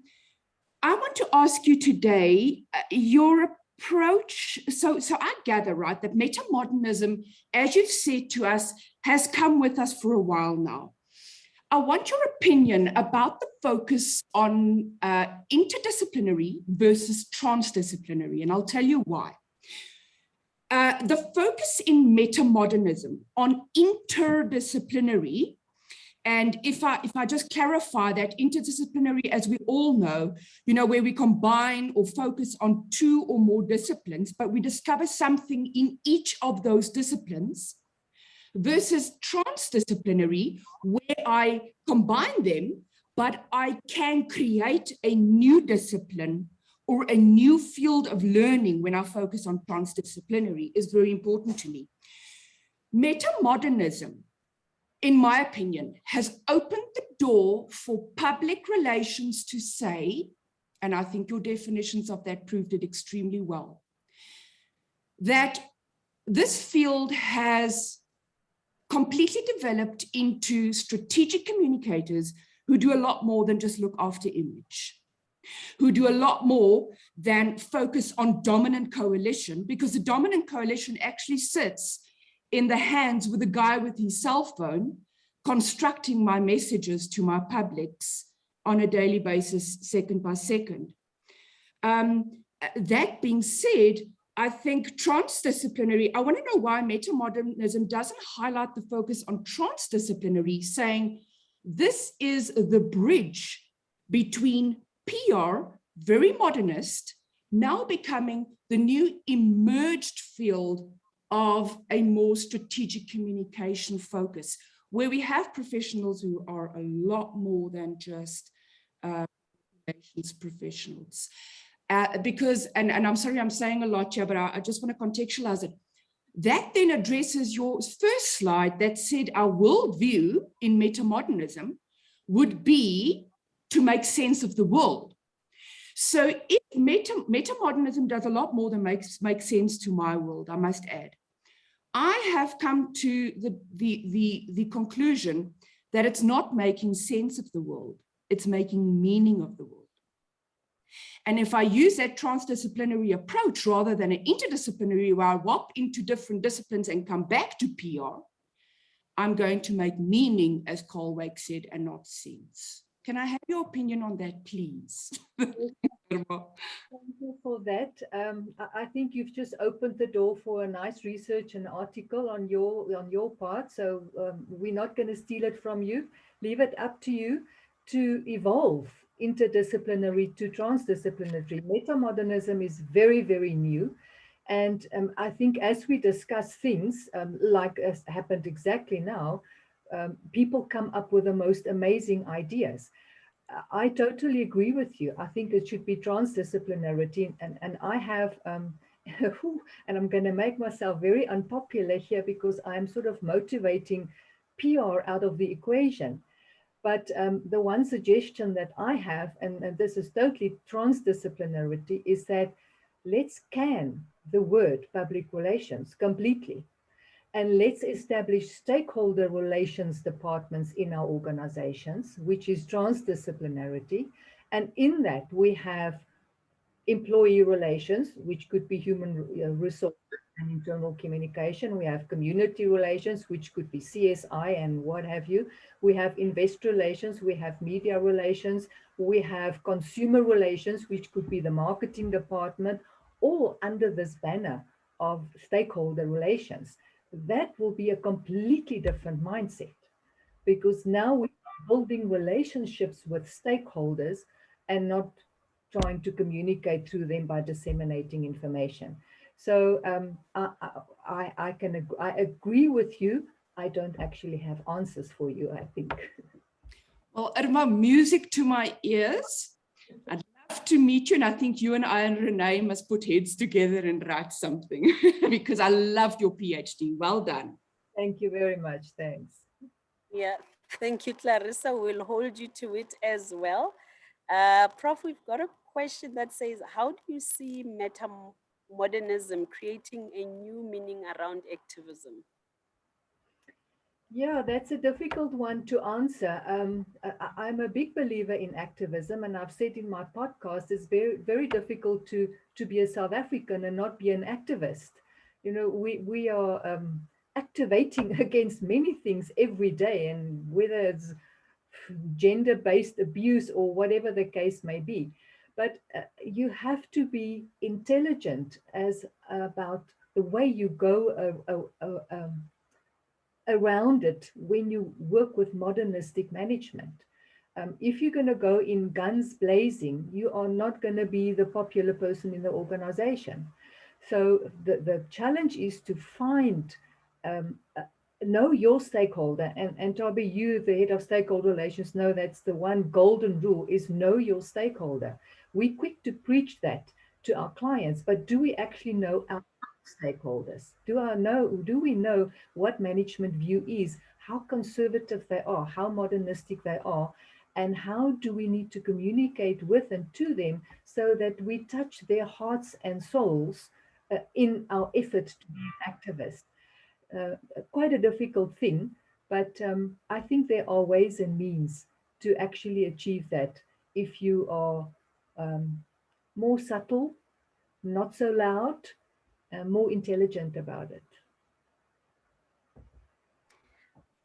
want to ask you today, your approach, so I gather, right, that metamodernism, as you've said to us, has come with us for a while now. I want your opinion about the focus on interdisciplinary versus transdisciplinary, and I'll tell you why. The focus in metamodernism on interdisciplinary, and if I just clarify that interdisciplinary, as we all know, where we combine or focus on two or more disciplines, but we discover something in each of those disciplines, versus transdisciplinary, where I combine them, but I can create a new discipline or a new field of learning when I focus on transdisciplinary is very important to me. Metamodernism, in my opinion, has opened the door for public relations to say, and I think your definitions of that proved it extremely well, that this field has completely developed into strategic communicators who do a lot more than just look after image, who do a lot more than focus on dominant coalition, because the dominant coalition actually sits in the hands with a guy with his cell phone, constructing my messages to my publics on a daily basis, second by second. That being said, I think transdisciplinary, I want to know why metamodernism doesn't highlight the focus on transdisciplinary, saying this is the bridge between PR, very modernist, now becoming the new emerged field of a more strategic communication focus, where we have professionals who are a lot more than just relations professionals. Because, and I'm sorry, I'm saying a lot here, but I just want to contextualize it. That then addresses your first slide that said our worldview in metamodernism would be to make sense of the world. So if metamodernism does a lot more than make sense to my world, I must add, I have come to the conclusion that it's not making sense of the world, it's making meaning of the world. And if I use that transdisciplinary approach rather than an interdisciplinary where I whop into different disciplines and come back to PR, I'm going to make meaning, as Carl Wake said, and not sense. Can I have your opinion on that, please? Thank you for that. I think you've just opened the door for a nice research and article on your part. So we're not going to steal it from you. Leave it up to you to evolve interdisciplinary to transdisciplinary. Metamodernism is very, very new. And I think as we discuss things like has happened exactly now, people come up with the most amazing ideas. I totally agree with you. I think it should be transdisciplinarity. And I have, and I'm going to make myself very unpopular here because I'm sort of motivating PR out of the equation. But the one suggestion that I have, and this is totally transdisciplinarity, is that let's can the word public relations completely. And let's establish stakeholder relations departments in our organizations, which is transdisciplinarity. And in that, we have employee relations, which could be human resources and internal communication. We have community relations, which could be CSI and what have you. We have investor relations, we have media relations, we have consumer relations, which could be the marketing department, all under this banner of stakeholder relations. That will be a completely different mindset, because now we're building relationships with stakeholders and not trying to communicate through them by disseminating information. So I agree with you. I don't actually have answers for you, I think. Well, Irma, music to my ears. I'd love to meet you, and I think you and I and Renee must put heads together and write something because I loved your PhD. Well done. Thank you very much. Thanks. Yeah, thank you, Clarissa. We'll hold you to it as well. Prof, we've got a question that says, how do you see metamodernism creating a new meaning around activism? Yeah, that's a difficult one to answer. I'm a big believer in activism, and I've said in my podcast, it's very, very difficult to be a South African and not be an activist. You know, we are activating against many things every day, and whether it's gender-based abuse or whatever the case may be. But you have to be intelligent as about the way you go around it when you work with modernistic management. If you're going to go in guns blazing, you are not going to be the popular person in the organization. So the challenge is to find, know your stakeholder. And Toby, you, the head of stakeholder relations, know that's the one golden rule is know your stakeholder. We're quick to preach that to our clients, but do we actually know our stakeholders? Do we know what management view is, how conservative they are, how modernistic they are, and how do we need to communicate with and to them so that we touch their hearts and souls in our effort to be an activist? Quite a difficult thing, but I think there are ways and means to actually achieve that if you are more subtle, not so loud, more intelligent about it.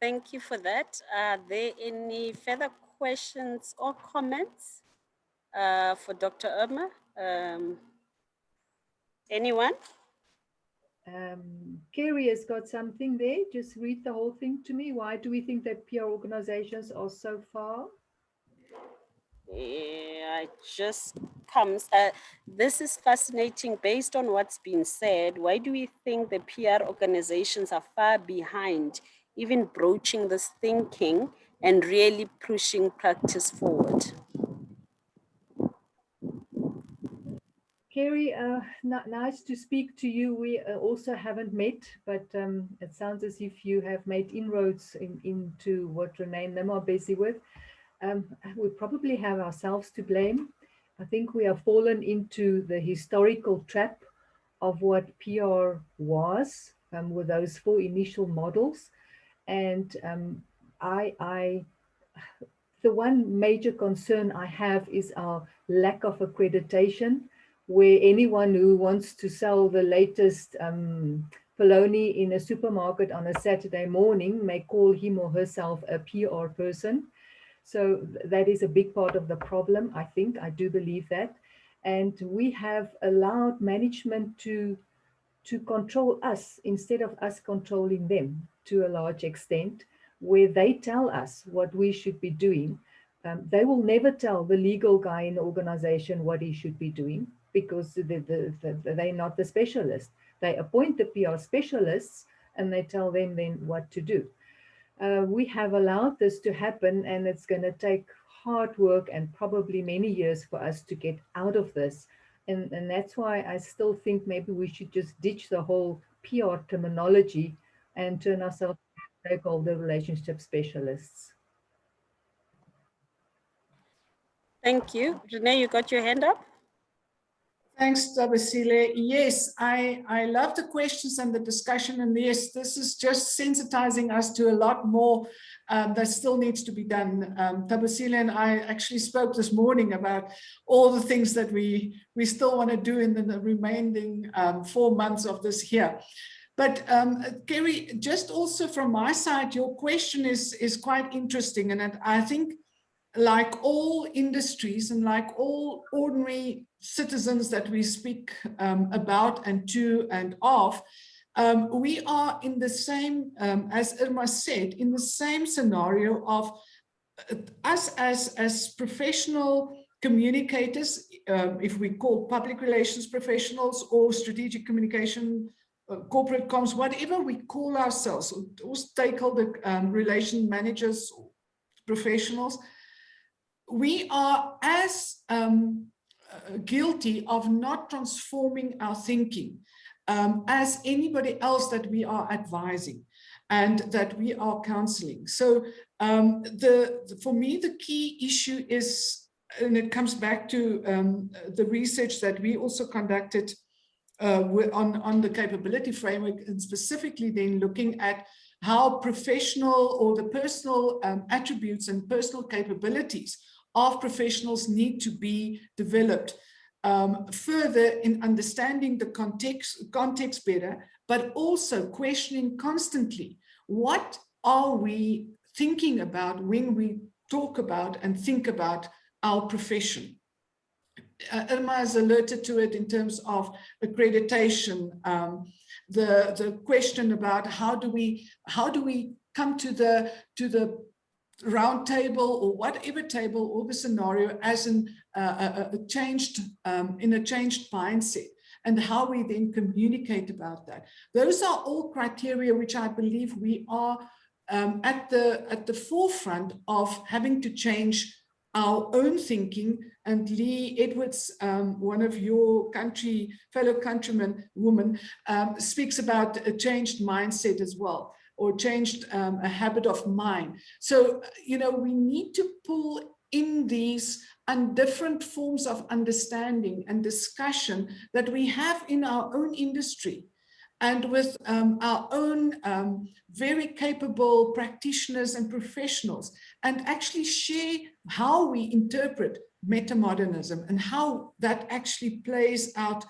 Thank you for that. Are there any further questions or comments for Dr. Irma? Anyone? Kerry has got something there. Just read the whole thing to me. Why do we think that PR organizations are so far? Yeah, it just comes. This is fascinating based on what's been said. Why do we think the PR organizations are far behind, even broaching this thinking and really pushing practice forward? Kerry, nice to speak to you. We also haven't met, but it sounds as if you have made inroads into what Renee and them are busy with. We probably have ourselves to blame. I think we have fallen into the historical trap of what PR was with those 4 initial models. And the one major concern I have is our lack of accreditation, where anyone who wants to sell the latest bologna in a supermarket on a Saturday morning may call him or herself a PR person. So that is a big part of the problem, I think. I do believe that. And we have allowed management to control us instead of us controlling them to a large extent, where they tell us what we should be doing. They will never tell the legal guy in the organization what he should be doing because they're not the specialist. They appoint the PR specialists and they tell them then what to do. We have allowed this to happen, and it's going to take hard work and probably many years for us to get out of this. And that's why I still think maybe we should just ditch the whole PR terminology and turn ourselves into stakeholder relationship specialists. Thank you. Renee, you got your hand up? Thanks, Thabisile. Yes, I love the questions and the discussion. And yes, this is just sensitizing us to a lot more that still needs to be done. Thabisile and I actually spoke this morning about all the things that we still want to do in the remaining 4 months of this year. But Kerry, just also from my side, your question is quite interesting. And I think like all industries and like all ordinary citizens that we speak about and to and of, we are in the same, as Irma said, in the same scenario of us as professional communicators, if we call public relations professionals or strategic communication, corporate comms, whatever we call ourselves, or stakeholder relation managers, professionals, we are as guilty of not transforming our thinking as anybody else that we are advising and that we are counseling. So for me, the key issue is, and it comes back to the research that we also conducted on the capability framework, and specifically then looking at how professional or the personal attributes and personal capabilities of professionals need to be developed further in understanding the context better, but also questioning constantly, what are we thinking about when we talk about and think about our profession? Irma has alerted to it in terms of accreditation, the question about how do we come to the round table or whatever table or the scenario as in a changed mindset, and how we then communicate about that. Those are all criteria which I believe we are at the forefront of having to change our own thinking. And Lee Edwards, one of your fellow countrymen, woman, speaks about a changed mindset as well, or changed a habit of mind. So, we need to pull in these and different forms of understanding and discussion that we have in our own industry and with our own very capable practitioners and professionals, and actually share how we interpret metamodernism and how that actually plays out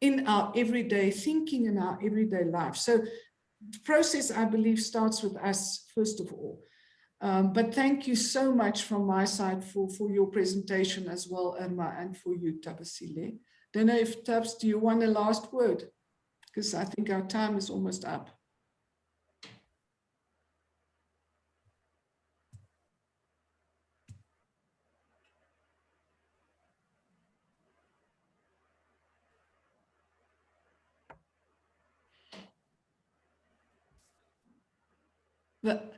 in our everyday thinking and our everyday life. So the process, I believe, starts with us first of all. But thank you so much from my side for your presentation as well, Irma, and for you, Thabisile. Don't know if Tabs, do you want a last word? Because I think our time is almost up. But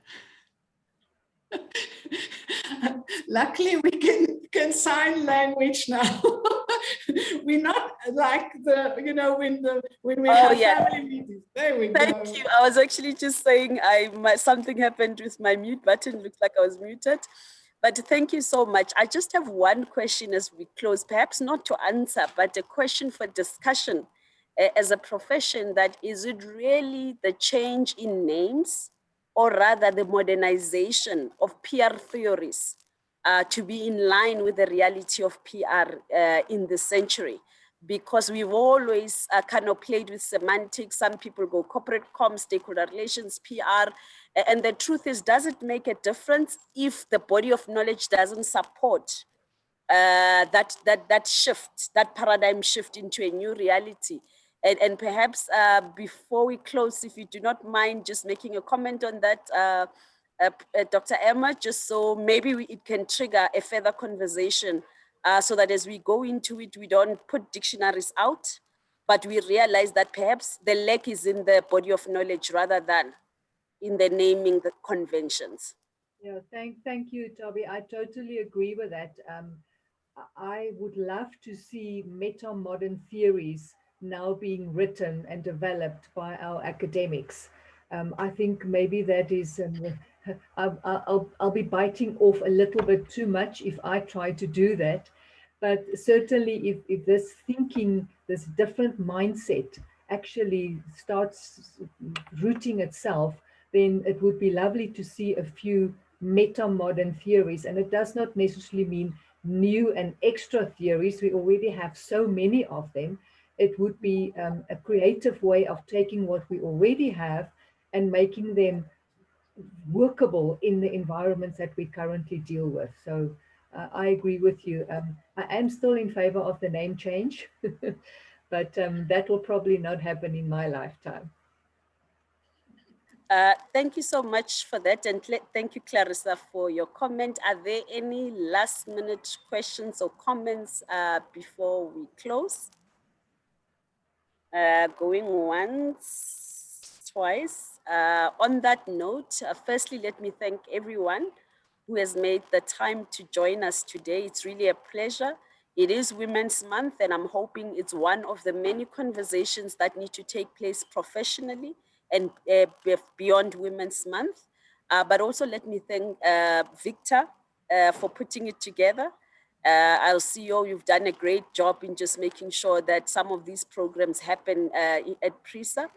luckily we can sign language now. We're not like when we have family meetings. There we go. Thank you. I was actually just saying something happened with my mute button. Looks like I was muted. But thank you so much. I just have one question as we close, perhaps not to answer, but a question for discussion as a profession. That is it really the change in names, or rather the modernization of PR theories to be in line with the reality of PR in this century? Because we've always kind of played with semantics. Some people go corporate comms, stakeholder relations, PR. And the truth is, does it make a difference if the body of knowledge doesn't support that shift, that paradigm shift into a new reality? And perhaps before we close, if you do not mind just making a comment on that, Dr. Irma, just so maybe it can trigger a further conversation so that as we go into it, we don't put dictionaries out, but we realize that perhaps the lack is in the body of knowledge rather than in the naming the conventions. Yeah, thank you, Toby. I totally agree with that. I would love to see meta-modern theories now being written and developed by our academics. I think maybe that is, I'll be biting off a little bit too much if I try to do that. But certainly if this thinking, this different mindset actually starts rooting itself, then it would be lovely to see a few meta-modern theories. And it does not necessarily mean new and extra theories. We already have so many of them. It would be a creative way of taking what we already have and making them workable in the environments that we currently deal with. So I agree with you. I am still in favor of the name change, but that will probably not happen in my lifetime. Thank you so much for that. And thank you, Clarissa, for your comment. Are there any last minute questions or comments before we close? Going once, twice. On that note, firstly, let me thank everyone who has made the time to join us today. It's really a pleasure. It is Women's Month, and I'm hoping it's one of the many conversations that need to take place professionally and beyond Women's Month. But also let me thank Victor for putting it together. Our CEO, you've done a great job in just making sure that some of these programs happen at PRISA.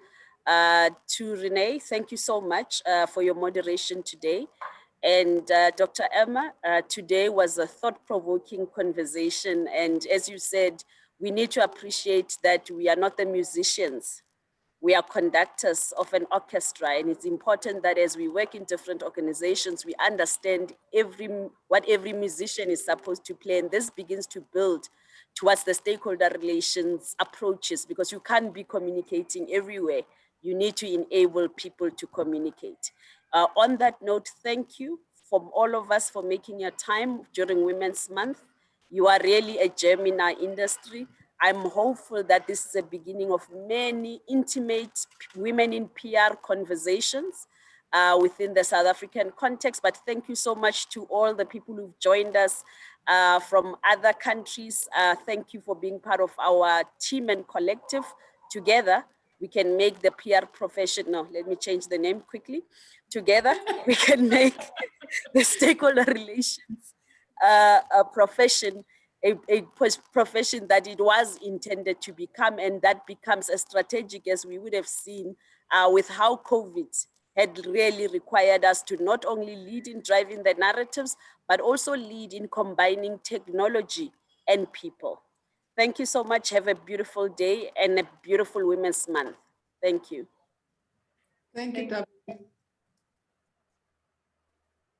To Rene, thank you so much for your moderation today. And Dr. Irma, today was a thought-provoking conversation. And as you said, we need to appreciate that we are not the musicians. We are conductors of an orchestra, and it's important that as we work in different organizations, we understand what every musician is supposed to play, and this begins to build towards the stakeholder relations approaches, because you can't be communicating everywhere. You need to enable people to communicate. On that note, thank you from all of us for making your time during Women's Month. You are really a gem in our industry. I'm hopeful that this is the beginning of many intimate women in PR conversations within the South African context. But thank you so much to all the people who've joined us from other countries. Thank you for being part of our team and collective. Together, we can make the PR profession, no, let me change the name quickly. Together, we can make the stakeholder relations a profession, a profession that it was intended to become, and that becomes as strategic as we would have seen with how COVID had really required us to not only lead in driving the narratives, but also lead in combining technology and people. Thank you so much. Have a beautiful day and a beautiful Women's Month. Thank you. Thank you, Tabby.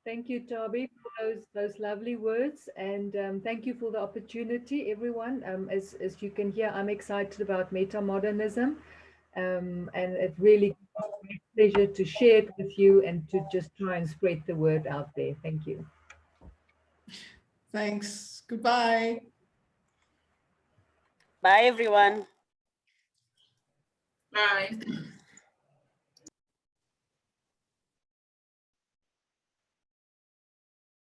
Thank you, Tabby, for those lovely words, and thank you for the opportunity, everyone. As you can hear, I'm excited about meta-modernism, and it really gives me pleasure to share it with you and to just try and spread the word out there. Thank you. Thanks. Goodbye. Bye, everyone. Bye.